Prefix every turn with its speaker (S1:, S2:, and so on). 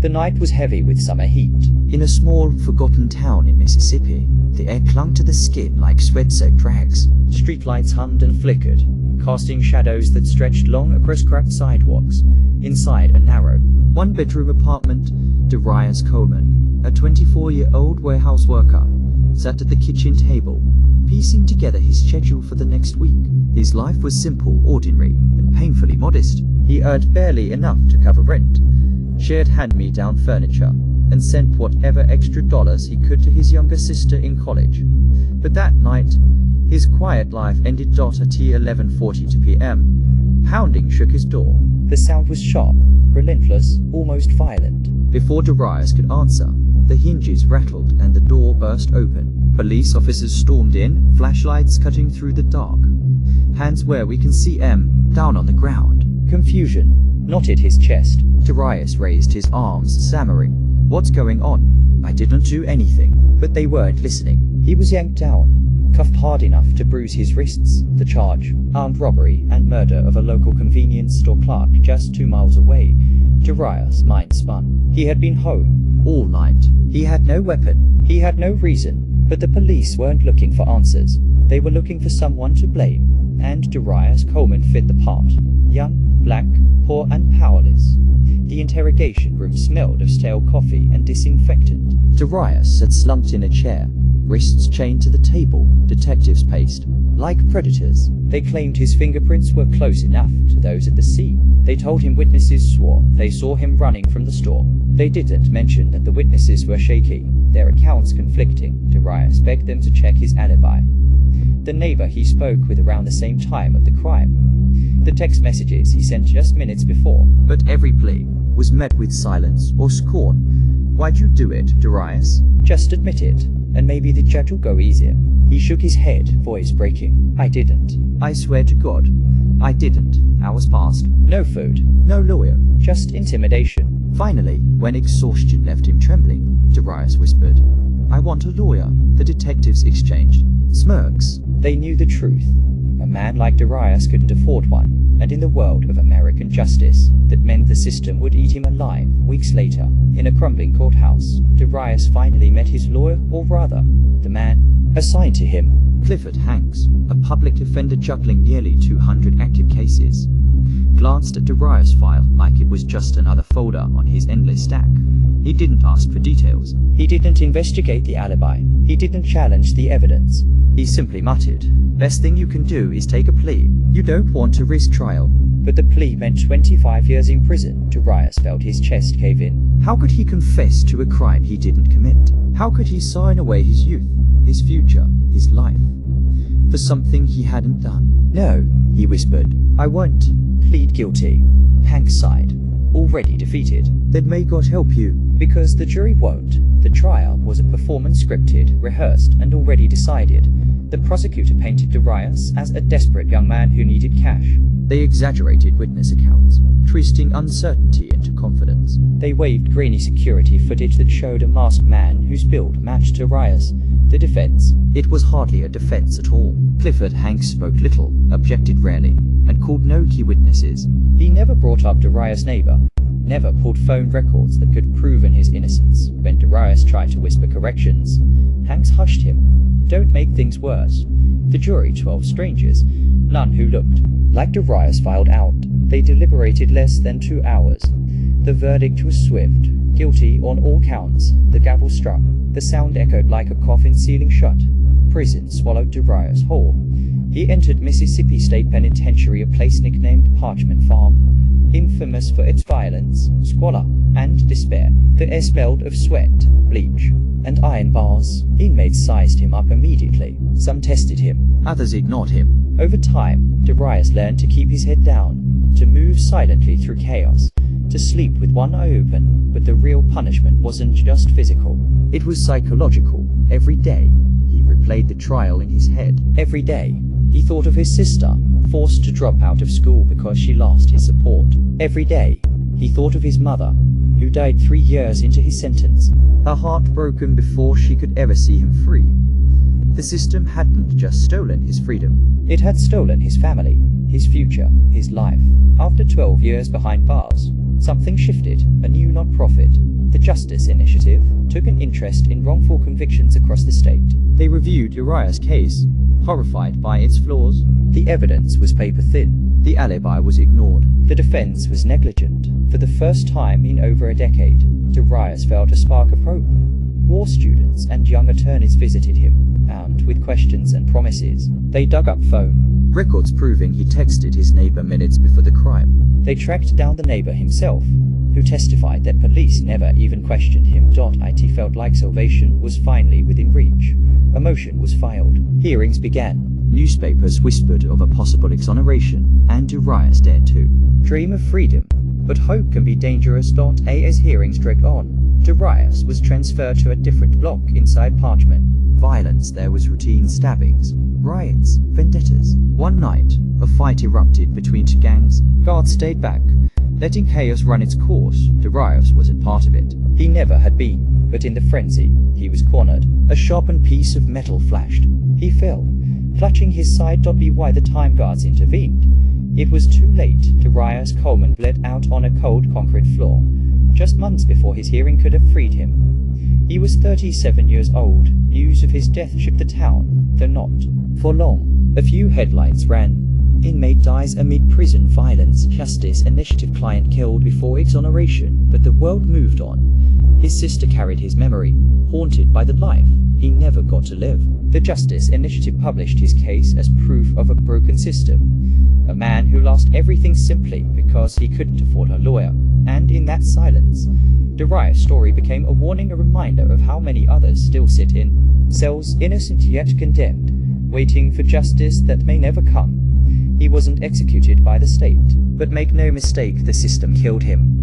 S1: The night was heavy with summer heat.
S2: In a small, forgotten town in Mississippi, the air clung to the skin like sweat-soaked rags.
S1: Streetlights hummed and flickered, casting shadows that stretched long across cracked sidewalks. Inside a narrow,
S2: one-bedroom apartment, Darius Coleman, a 24-year-old warehouse worker, sat at the kitchen table, piecing together his schedule for the next week. His life was simple, ordinary, and painfully modest. He earned barely enough to cover rent, shared hand-me-down furniture, and sent whatever extra dollars he could to his younger sister in college. But that night, his quiet life ended at 11:42 p.m. Pounding shook his door.
S1: The sound was sharp, relentless, almost violent.
S2: Before Darius could answer, the hinges rattled and the door burst open. Police officers stormed in, flashlights cutting through the dark. Hands where we can see M, down on the ground.
S1: Confusion knotted his chest.
S2: Darius raised his arms, stammering, "What's going on? I didn't do anything."
S1: But they weren't listening. He was yanked down, cuffed hard enough to bruise his wrists. The charge, armed robbery and murder of a local convenience store clerk just 2 miles away. Darius' mind spun. He had been home
S2: all night.
S1: He had no weapon. He had no reason. But the police weren't looking for answers. They were looking for someone to blame. And Darius Coleman fit the part. Young, black, poor and powerless. The interrogation room smelled of stale coffee and disinfectant.
S2: Darius had slumped in a chair, wrists chained to the table. Detectives paced. Like predators.
S1: They claimed his fingerprints were close enough to those at the scene. They told him witnesses swore they saw him running from the store. They didn't mention that the witnesses were shaky, their accounts conflicting. Darius begged them to check his alibi. The neighbor he spoke with around the same time of the crime. The text messages he sent just minutes before.
S2: But every plea was met with silence or scorn. "Why'd you do it, Darius?"
S1: "Just admit it, and maybe the judge will go easier." He shook his head, voice breaking. "I didn't.
S2: I swear to God, I didn't." Hours passed.
S1: No food.
S2: No lawyer.
S1: Just intimidation.
S2: Finally, when exhaustion left him trembling, Darius whispered, "I want a lawyer." The detectives exchanged smirks.
S1: They knew the truth. A man like Darius couldn't afford one, and in the world of American justice, that meant the system would eat him alive. Weeks later, in a crumbling courthouse, Darius finally met his lawyer, or rather, the man assigned to him.
S2: Clifford Hanks, a public defender juggling nearly 200 active cases, glanced at Darius' file like it was just another folder on his endless stack. He didn't ask for details.
S1: He didn't investigate the alibi. He didn't challenge the evidence.
S2: He simply muttered, "Best thing you can do is take a plea. You don't want to risk trial."
S1: But the plea meant 25 years in prison. Darius felt his chest cave in.
S2: How could he confess to a crime he didn't commit? How could he sign away his youth, his future, his life, for something he hadn't done?
S1: "No," he whispered. "I won't plead guilty." Hanks sighed, already defeated.
S2: "Then may God help you."
S1: Because the jury won't. The trial was a performance scripted, rehearsed, and already decided. The prosecutor painted Darius as a desperate young man who needed cash.
S2: They exaggerated witness accounts, twisting uncertainty into confidence.
S1: They waved grainy security footage that showed a masked man whose build matched Darius. The defense.
S2: It was hardly a defense at all. Clifford Hanks spoke little, objected rarely, and called no key witnesses.
S1: He never brought up Darius' neighbor. Never pulled phone records that could prove his innocence. When Darius tried to whisper corrections, Hanks hushed him. "Don't make things worse." The jury, 12 strangers, none who looked like Darius, filed out. They deliberated less than 2 hours. The verdict was swift. Guilty on all counts. The gavel struck. The sound echoed like a coffin sealing shut. Prison swallowed Darius whole. He entered Mississippi State Penitentiary, a place nicknamed Parchment Farm, infamous for its violence, squalor, and despair. The air smelled of sweat, bleach, and iron bars. Inmates sized him up immediately. Some tested him.
S2: Others ignored him.
S1: Over time, Darius learned to keep his head down, to move silently through chaos, to sleep with one eye open. But the real punishment wasn't just physical.
S2: It was psychological. Every day, he replayed the trial in his head.
S1: Every day, he thought of his sister, forced to drop out of school because she lost his support. Every day, he thought of his mother, who died 3 years into his sentence,
S2: her heart broken before she could ever see him free. The system hadn't just stolen his freedom.
S1: It had stolen his family, his future, his life. After 12 years behind bars, something shifted. A new non-profit, Justice Initiative took an interest in wrongful convictions across the state. They reviewed Uriah's case, horrified by its flaws. The evidence was paper-thin. The alibi was ignored. The defense was negligent. For the first time in over a decade, Uriah felt a spark of hope. War students and young attorneys visited him, armed with questions and promises. They dug up phone
S2: records proving he texted his neighbor minutes before the crime.
S1: They tracked down the neighbor himself, who testified that police never even questioned him. It felt like salvation was finally within reach. A motion was filed. Hearings began.
S2: Newspapers whispered of a possible exoneration, and Uriah dared to
S1: dream of freedom. But hope can be dangerous. As hearings dragged on, Uriah was transferred to a different block inside Parchment.
S2: Violence there was routine stabbings, riots, vendettas. One night, a fight erupted between two gangs.
S1: Guards stayed back, letting chaos run its course. Uriah wasn't part of it. He never had been, but in the frenzy, he was cornered. A sharpened piece of metal flashed. He fell, clutching his side. By the time guards intervened, it was too late. Uriah Coleman bled out on a cold concrete floor, just months before his hearing could have freed him. He was 37 years old. News of his death shook the town, though not for long. A few headlines ran: inmate dies amid prison violence, Justice Initiative client killed before exoneration. But the world moved on. His sister carried his memory, haunted by the life he never got to live. The Justice Initiative published his case as proof of a broken system. A man who lost everything simply because he couldn't afford a lawyer. And in that silence, Uriah's story became a warning, a reminder of how many others still sit in cells, innocent yet condemned, waiting for justice that may never come. He wasn't executed by the state, but make no mistake, the system killed him.